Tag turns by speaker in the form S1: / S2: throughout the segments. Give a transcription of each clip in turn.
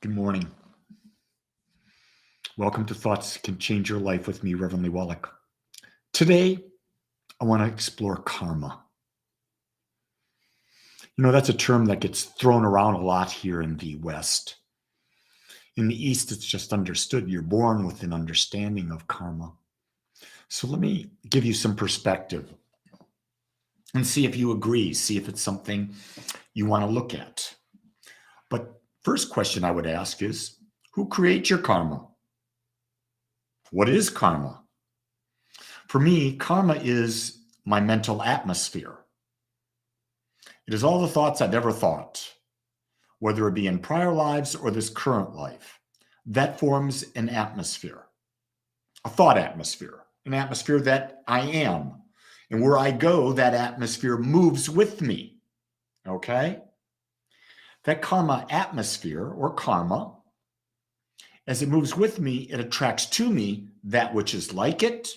S1: Good morning. Welcome to Thoughts Can Change Your Life with me, Reverend Wolak. Today, I want to explore karma. That's a term that gets thrown around a lot here in the West. In the East, it's just understood. You're born with an understanding of karma. So let me give you some perspective and see if you agree, see if it's something you want to look at. But first question I would ask is, who creates your karma? What is karma? For me, karma is my mental atmosphere. It is all the thoughts I've ever thought, whether it be in prior lives or this current life. That forms an atmosphere, a thought atmosphere, an atmosphere that I am. And where I go, that atmosphere moves with me. Okay? That karma atmosphere or karma, as it moves with me, it attracts to me that which is like it,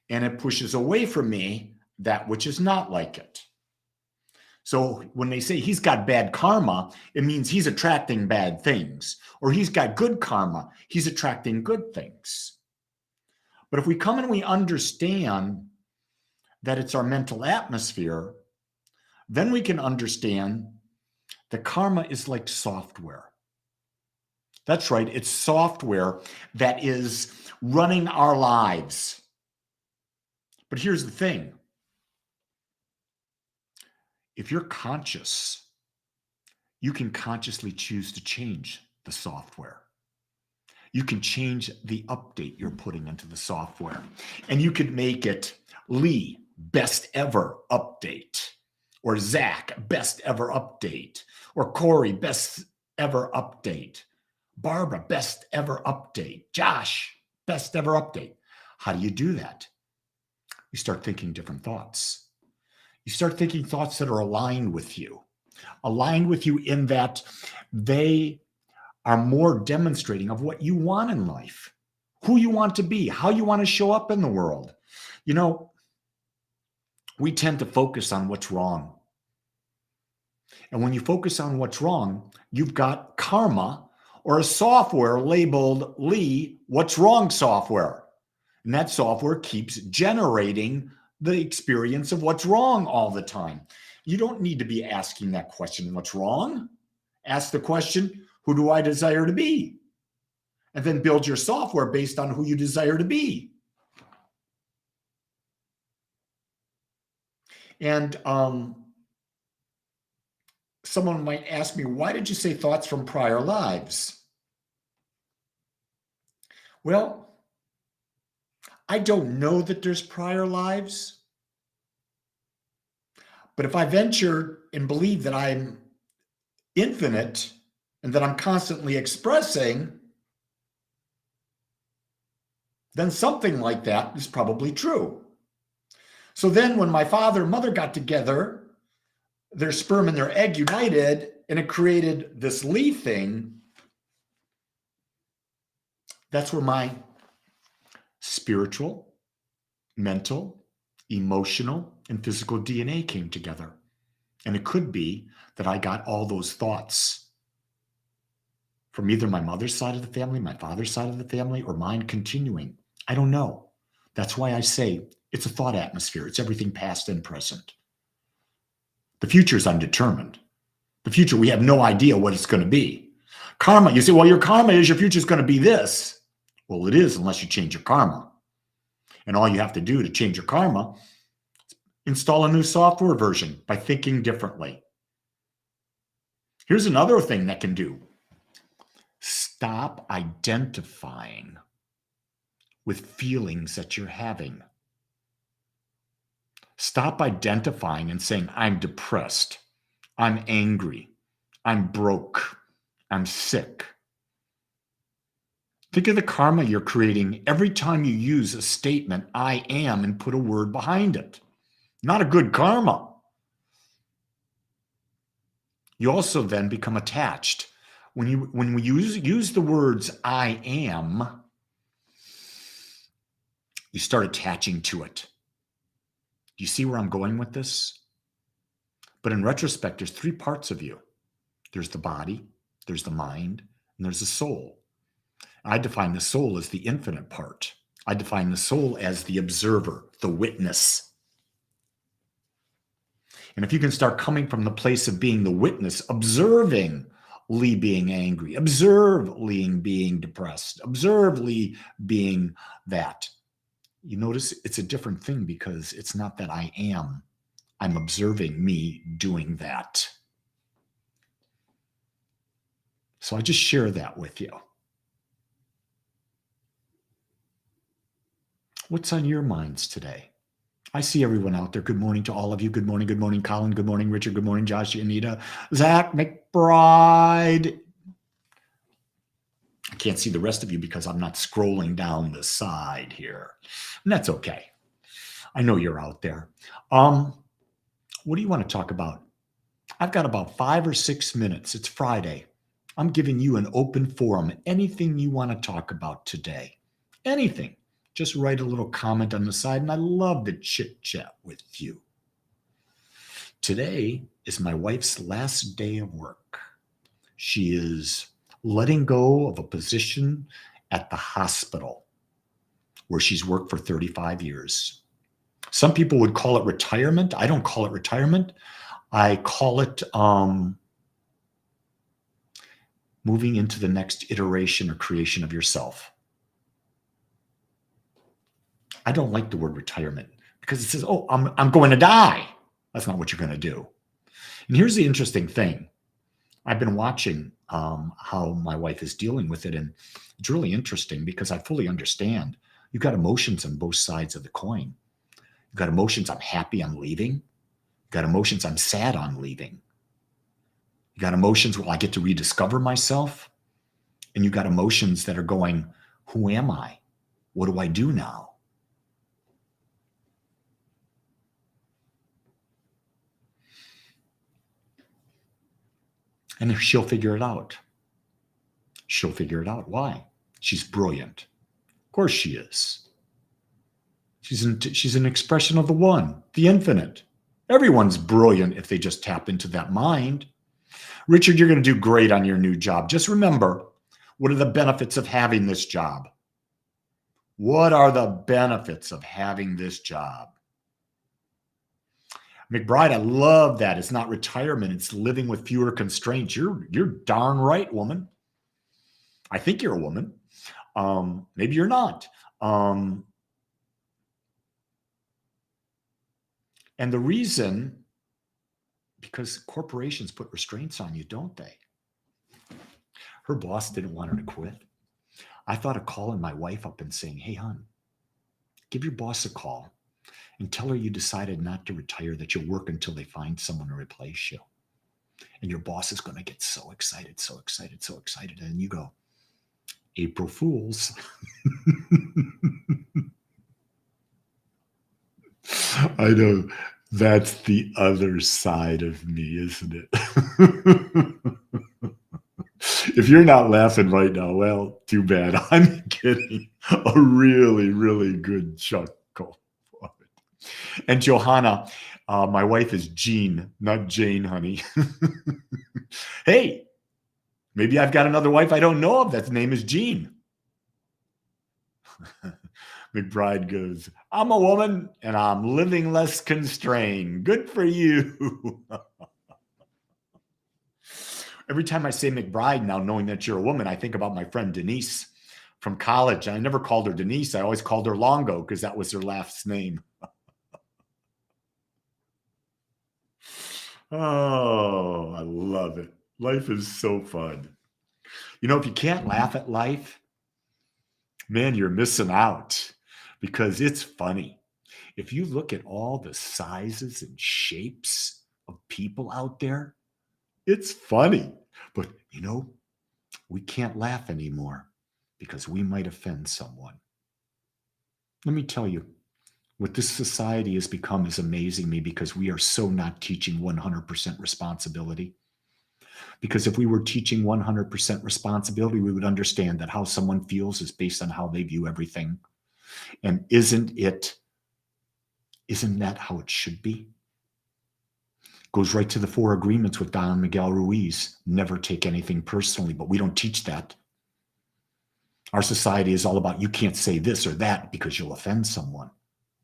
S1: and it pushes away from me that which is not like it. So when they say he's got bad karma, it means he's attracting bad things. Or he's got good karma, he's attracting good things. But if we come and we understand that it's our mental atmosphere, then we can understand that karma is like software. That's right, it's software that is running our lives. But here's the thing. If you're conscious, you can consciously choose to change the software. You can change the update you're putting into the software. And you could make it Lee, best ever update. Or Zach, best ever update. Or Corey, best ever update. Barbara, best ever update. Josh, best ever update. How do you do that? You start thinking different thoughts. You start thinking thoughts that are aligned with you in that they are more demonstrating of what you want in life, who you want to be, how you want to show up in the world. We tend to focus on what's wrong. And when you focus on what's wrong, you've got karma or a software labeled Lee, what's wrong software. And that software keeps generating the experience of what's wrong all the time. You don't need to be asking that question, what's wrong? Ask the question, who do I desire to be? And then build your software based on who you desire to be. And someone might ask me, why did you say thoughts from prior lives? Well, I don't know that there's prior lives. But if I venture and believe that I'm infinite and that I'm constantly expressing, then something like that is probably true. So then when my father and mother got together, their sperm and their egg united, and it created this Lee thing, that's where my spiritual, mental, emotional, and physical DNA came together. And it could be that I got all those thoughts from either my mother's side of the family, my father's side of the family, or mine continuing. I don't know. That's why I say it's a thought atmosphere. It's everything past and present. The future is undetermined. The future, we have no idea what it's going to be. Karma, you say, well, your karma is your future is going to be this. Well, it is unless you change your karma. And all you have to do to change your karma is install a new software version by thinking differently. Here's another thing that can do. Stop identifying with feelings that you're having. Stop identifying and saying, I'm depressed, I'm angry, I'm broke, I'm sick. Think of the karma you're creating every time you use a statement, I am, and put a word behind it. Not a good karma. You also then become attached. When we use the words I am, you start attaching to it. Do you see where I'm going with this? But in retrospect, there's three parts of you. There's the body, there's the mind, and there's a soul. I define the soul as the infinite part. I define the soul as the observer, the witness. And if you can start coming from the place of being the witness, observing Lee being angry, observe Lee being depressed, observe Lee being that, you notice it's a different thing because it's not that I am. I'm observing me doing that. So I just share that with you. What's on your minds today? I see everyone out there. Good morning to all of you. Good morning, Colin. Good morning, Richard. Good morning, Josh, Anita, Zach, McBride. I can't see the rest of you because I'm not scrolling down the side here. And that's okay. I know you're out there. What do you want to talk about? I've got about 5 or 6 minutes. It's Friday. I'm giving you an open forum. Anything you want to talk about today. Anything. Just write a little comment on the side, and I love to chit-chat with you. Today is my wife's last day of work. She is letting go of a position at the hospital where she's worked for 35 years. Some people would call it retirement. I don't call it retirement. I call it moving into the next iteration or creation of yourself. I don't like the word retirement because it says, oh, I'm going to die. That's not what you're going to do. And here's the interesting thing. I've been watching how my wife is dealing with it, and it's really interesting because I fully understand. You've got emotions on both sides of the coin. You've got emotions, I'm happy I'm leaving. You've got emotions, I'm sad I'm leaving. You got emotions, well, I get to rediscover myself. And you got emotions that are going, who am I? What do I do now? And she'll figure it out. She'll figure it out. Why? She's brilliant. Of course she is. She's an expression of the one, the infinite. Everyone's brilliant if they just tap into that mind. Richard, you're going to do great on your new job. Just remember, what are the benefits of having this job? What are the benefits of having this job? McBride, I love that. It's not retirement. It's living with fewer constraints. You're darn right, woman. I think you're a woman. Maybe you're not. And the reason, because corporations put restraints on you, don't they? Her boss didn't want her to quit. I thought of calling my wife up and saying, hey, hon, give your boss a call and tell her you decided not to retire, that you'll work until they find someone to replace you. And your boss is going to get so excited, so excited, so excited. And you go, April Fools. I know that's the other side of me, isn't it? If you're not laughing right now, well, too bad. I'm getting a really, really good chuckle. And Johanna, my wife is Jean, not Jane, honey. Hey, maybe I've got another wife I don't know of. That name is Jean. McBride goes, I'm a woman and I'm living less constrained. Good for you. Every time I say McBride now, knowing that you're a woman, I think about my friend Denise from college. I never called her Denise. I always called her Longo because that was her last name. Oh, I love it. Life is so fun. You know, if you can't laugh at life, man, you're missing out because it's funny. If you look at all the sizes and shapes of people out there, it's funny. But, you know, we can't laugh anymore because we might offend someone. Let me tell you, what this society has become is amazing me because we are so not teaching 100% responsibility. Because if we were teaching 100% responsibility, we would understand that how someone feels is based on how they view everything. And isn't that how it should be? Goes right to the 4 agreements with Don Miguel Ruiz. Never take anything personally, but we don't teach that. Our society is all about you can't say this or that because you'll offend someone.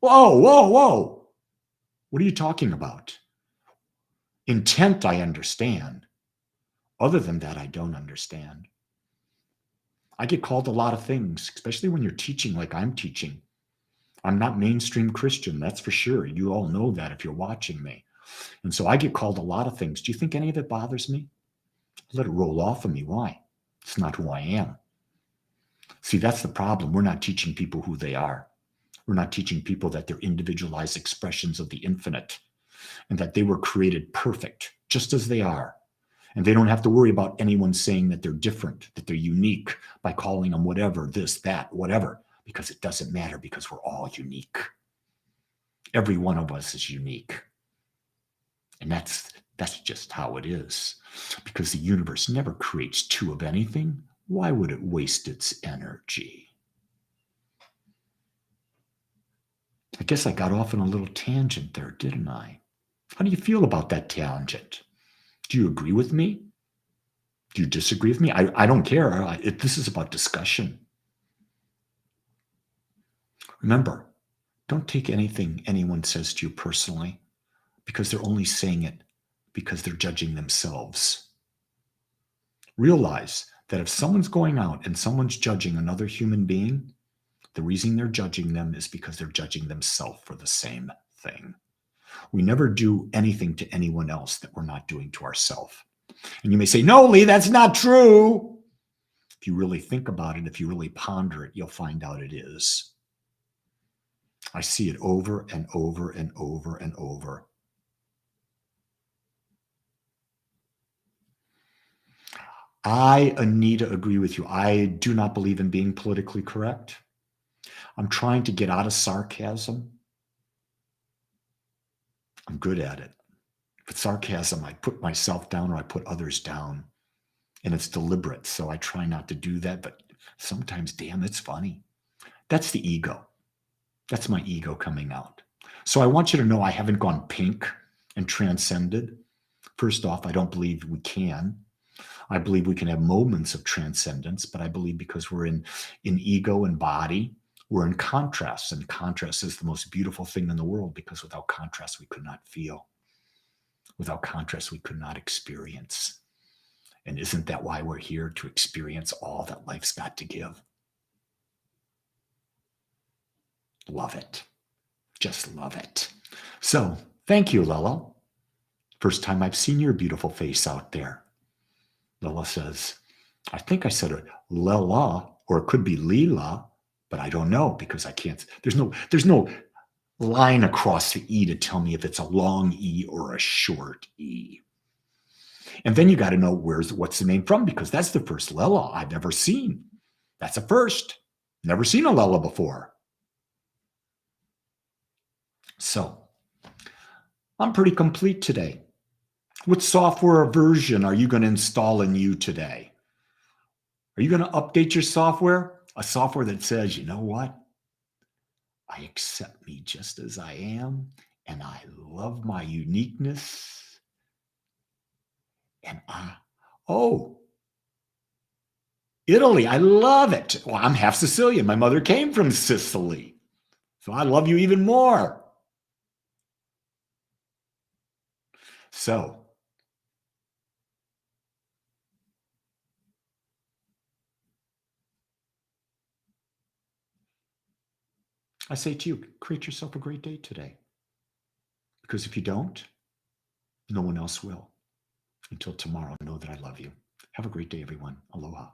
S1: Whoa, whoa, whoa. What are you talking about? Intent, I understand. Other than that, I don't understand. I get called a lot of things, especially when you're teaching like I'm teaching. I'm not mainstream Christian, that's for sure. You all know that if you're watching me. And so I get called a lot of things. Do you think any of it bothers me? Let it roll off of me. Why? It's not who I am. See, that's the problem. We're not teaching people who they are. We're not teaching people that they're individualized expressions of the infinite and that they were created perfect, just as they are. And they don't have to worry about anyone saying that they're different, that they're unique by calling them whatever, this, that, whatever, because it doesn't matter because we're all unique. Every one of us is unique. And that's just how it is. Because the universe never creates two of anything. Why would it waste its energy? I guess I got off on a little tangent there, didn't I? How do you feel about that tangent? Do you agree with me? Do you disagree with me? I don't care. This is about discussion. Remember, don't take anything anyone says to you personally because they're only saying it because they're judging themselves. Realize that if someone's going out and someone's judging another human being, the reason they're judging them is because they're judging themselves for the same thing. We never do anything to anyone else that we're not doing to ourselves. And you may say, no, Lee, that's not true. If you really think about it, if you really ponder it, you'll find out it is. I see it over and over and over and over. I, Anita, agree with you. I do not believe in being politically correct. I'm trying to get out of sarcasm. I'm good at it. With sarcasm, I put myself down or I put others down. And it's deliberate, so I try not to do that. But sometimes, damn, it's funny. That's the ego. That's my ego coming out. So I want you to know I haven't gone pink and transcended. First off, I don't believe we can. I believe we can have moments of transcendence, but I believe because we're in ego and body, we're in contrast. And contrast is the most beautiful thing in the world because without contrast, we could not feel. Without contrast, we could not experience. And isn't that why we're here, to experience all that life's got to give? Love it. Just love it. So thank you, Lella. First time I've seen your beautiful face out there. Lella says, I think I said it Lella, or it could be Leela, but I don't know because I can't. There's no line across the E to tell me if it's a long E or a short E. And then you got to know what's the name from, because that's the first Lella I've ever seen. That's a first. Never seen a Lella before. So I'm pretty complete today. What software version are you going to install in you today? Are you going to update your software? A software that says, you know what? I accept me just as I am, and I love my uniqueness. And Italy, I love it. Well, I'm half Sicilian. My mother came from Sicily. So I love you even more. So I say to you, create yourself a great day today. Because if you don't, no one else will. Until tomorrow, know that I love you. Have a great day, everyone. Aloha.